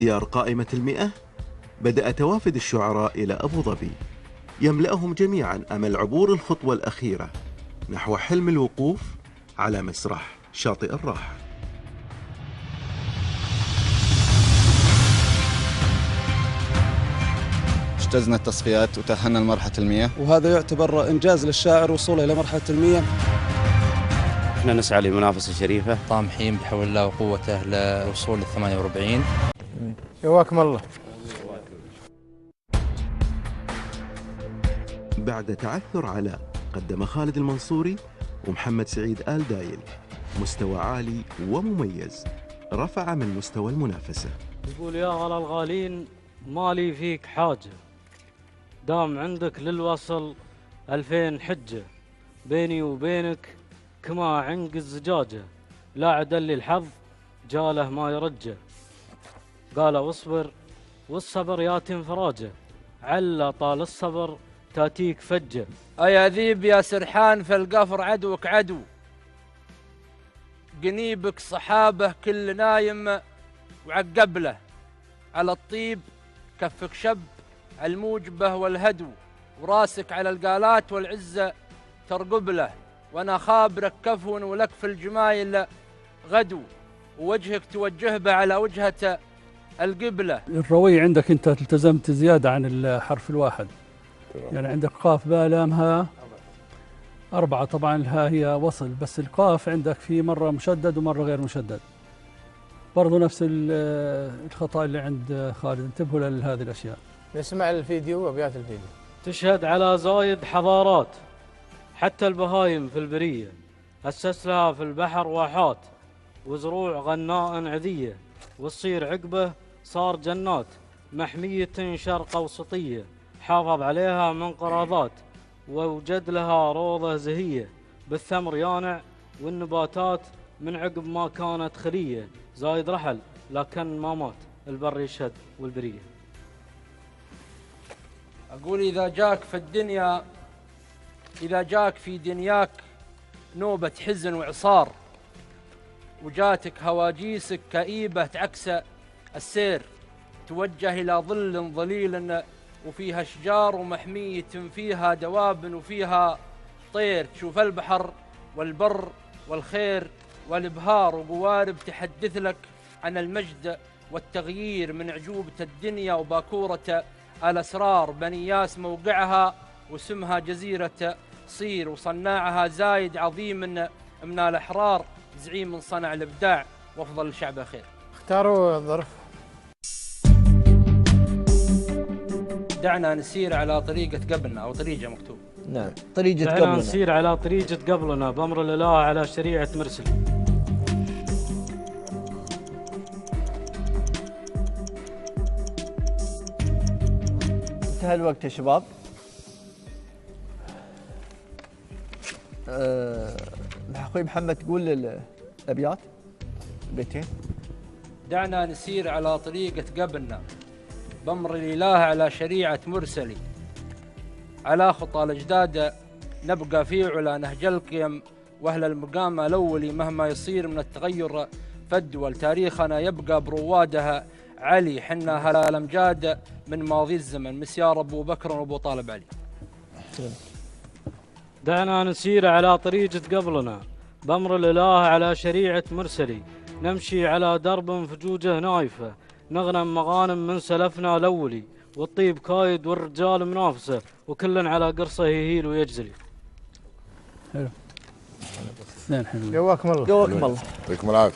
اختيار قائمة 100 بدأ توافد الشعراء إلى أبو ظبي يملأهم جميعا أمل عبور الخطوة الأخيرة نحو حلم الوقوف على مسرح شاطئ الراحة. اجتزنا التصفيات وتأهلنا لمرحلة 100، وهذا يعتبر إنجاز للشاعر وصوله إلى مرحلة 100. احنا نسعى لمنافسة شريفة، طامحين بحول الله وقوته للوصول لل 48. جواكم الله. بعد تعثر علاء قدم خالد المنصوري ومحمد سعيد آل دايل مستوى عالي ومميز رفع من مستوى المنافسة. يقول يا غلا الغالين مالي فيك حاجة، دام عندك للوصل 2000 حجة، بيني وبينك كما عنق الزجاجة، لا عدل الحظ جاله ما يرجى. قال واصبر والصبر ياتي انفراجه، علا طال الصبر تاتيك فجة. أيا ذيب يا سرحان فالقفر عدوك عدو، قنيبك صحابه كل نايم وعقبله، على الطيب كفك شب الموجبه والهدو، وراسك على القالات والعزة ترقب له، وانا خابرك كفو ولك في الجمايل غدو، ووجهك توجه به على وجهة القبلة. الروي عندك انت التزمت زيادة عن الحرف الواحد، يعني عندك قاف باء لام هاء 4، طبعا الهاء هي وصل، بس القاف عندك في مرة مشدد ومرة غير مشدد، برضو نفس الخطأ اللي عند خالد، انتبهوا لهذه الأشياء. نسمع الفيديو وأبيات الفيديو. تشهد على زايد حضارات، حتى البهايم في البرية أسس لها في البحر واحات، وزروع غناء عذية، والصير عقبه صار جنات، محمية شرق أوسطية، حافظ عليها من قراضات، ووجد لها روضة زهية، بالثمر يانع والنباتات من عقب ما كانت خلية. زايد رحل لكن ما مات، البر يشهد والبرية. أقول إذا جاك في الدنيا، إذا جاك في دنياك نوبة حزن وعصار، وجاتك هواجيسك كئيبة تعكس السير، توجه إلى ظل ظليل وفيها أشجار ومحمية فيها دواب وفيها طير، تشوف البحر والبر والخير والإبهار، وقوارب تحدث لك عن المجد والتغيير من عجوبة الدنيا وباكورة الأسرار. بني ياس موقعها واسمها جزيرة صير، وصناعها زايد عظيم من الأحرار، زعيم من صنع الإبداع وأفضل الشعب خير. اختاروا الظرف. دعنا نسير على طريقة قبلنا، أو طريقة مكتوب. نعم، طريقة دعنا قبلنا. نسير على طريقة قبلنا، بأمر الإله على شريعة مرسل. انتهى الوقت يا شباب. أخوي محمد تقول الأبيات بيتين. دعنا نسير على طريقة قبلنا، بأمر الإله على شريعة مرسلي، على خطى الأجداد نبقى في علا نهج القيم، وأهل المقام الأولي مهما يصير من التغير فالدول، تاريخنا يبقى بروادها علي، حنا هلال أمجاد من ماضي الزمن، مسيار أبو بكر وأبو طالب علي. دعنا نسير على طريقة قبلنا، بأمر الإله على شريعة مرسلي، نمشي على درب فجوجه نايفة، نغنم مغانم من سلفنا الأولي، والطيب كايد والرجال منافسة، وكل على قرصه يهيل ويجزلي. حلو. اثنين حلو. جواكم الله. جواكم الله. يعطيكم العافية.